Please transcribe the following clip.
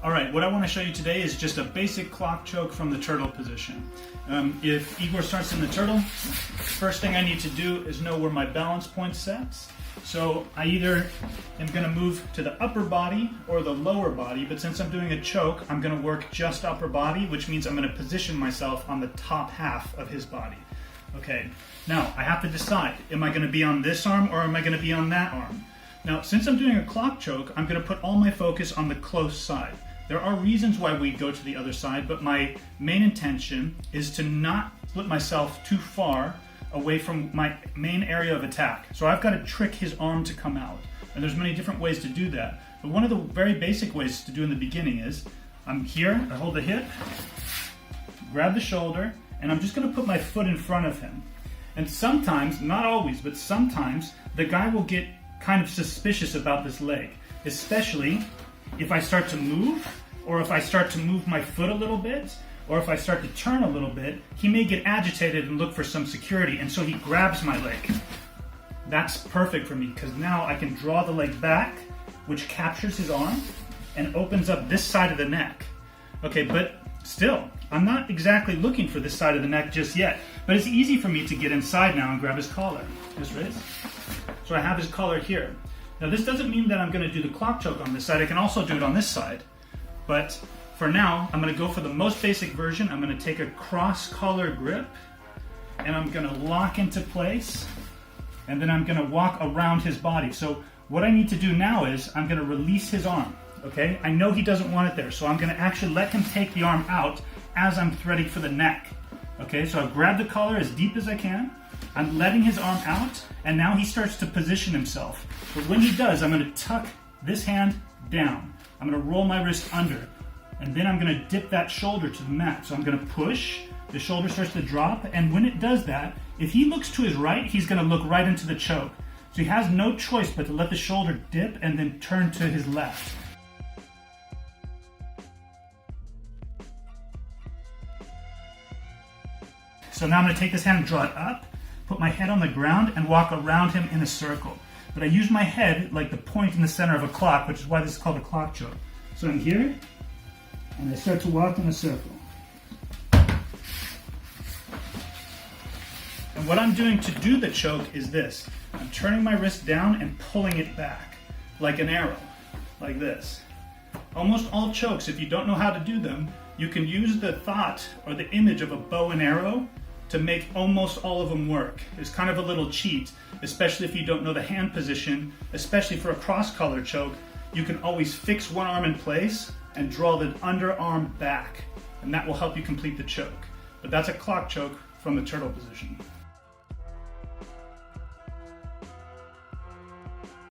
All right, what I want to show you today is just a basic clock choke from the turtle position. If Igor starts in the turtle, first thing I need to do is know where my balance point sets. So I either am going to move to the upper body or the lower body, but since I'm doing a choke, I'm going to work just upper body, which means I'm going to position myself on the top half of his body. Okay, now I have to decide, am I going to be on this arm or am I going to be on that arm? Now, since I'm doing a clock choke, I'm going to put all my focus on the close side. There are reasons why we go to the other side, but my main intention is to not split myself too far away from my main area of attack. So I've got to trick his arm to come out. And there's many different ways to do that. But one of the very basic ways to do in the beginning is, I'm here, I hold the hip, grab the shoulder, and I'm just going to put my foot in front of him. And sometimes, not always, but sometimes, the guy will get kind of suspicious about this leg, especially if I start to move, or if I start to move my foot a little bit, or if I start to turn a little bit, he may get agitated and look for some security, and so he grabs my leg. That's perfect for me, because now I can draw the leg back, which captures his arm, and opens up this side of the neck. Okay, but still, I'm not exactly looking for this side of the neck just yet, but it's easy for me to get inside now and grab his collar. His wrist. So I have his collar here. Now this doesn't mean that I'm going to do the clock choke on this side. I can also do it on this side. But for now, I'm going to go for the most basic version. I'm going to take a cross collar grip and I'm going to lock into place, and then I'm going to walk around his body. So what I need to do now is I'm going to release his arm. Okay, I know he doesn't want it there, so I'm going to actually let him take the arm out as I'm threading for the neck. Okay, so I've grabbed the collar as deep as I can. I'm letting his arm out, and now he starts to position himself. But when he does, I'm going to tuck this hand down. I'm going to roll my wrist under, and then I'm going to dip that shoulder to the mat. So I'm going to push, the shoulder starts to drop, and when it does that, if he looks to his right, he's going to look right into the choke. So he has no choice but to let the shoulder dip and then turn to his left. So now I'm going to take this hand and draw it up, put my head on the ground, and walk around him in a circle. But I use my head like the point in the center of a clock, which is why this is called a clock choke. So I'm here, and I start to walk in a circle. And what I'm doing to do the choke is this. I'm turning my wrist down and pulling it back, like an arrow, like this. Almost all chokes, if you don't know how to do them, you can use the thought or the image of a bow and arrow to make almost all of them work. It's kind of a little cheat, especially if you don't know the hand position, especially for a cross-collar choke. You can always fix one arm in place and draw the underarm back, and that will help you complete the choke. But that's a clock choke from the turtle position.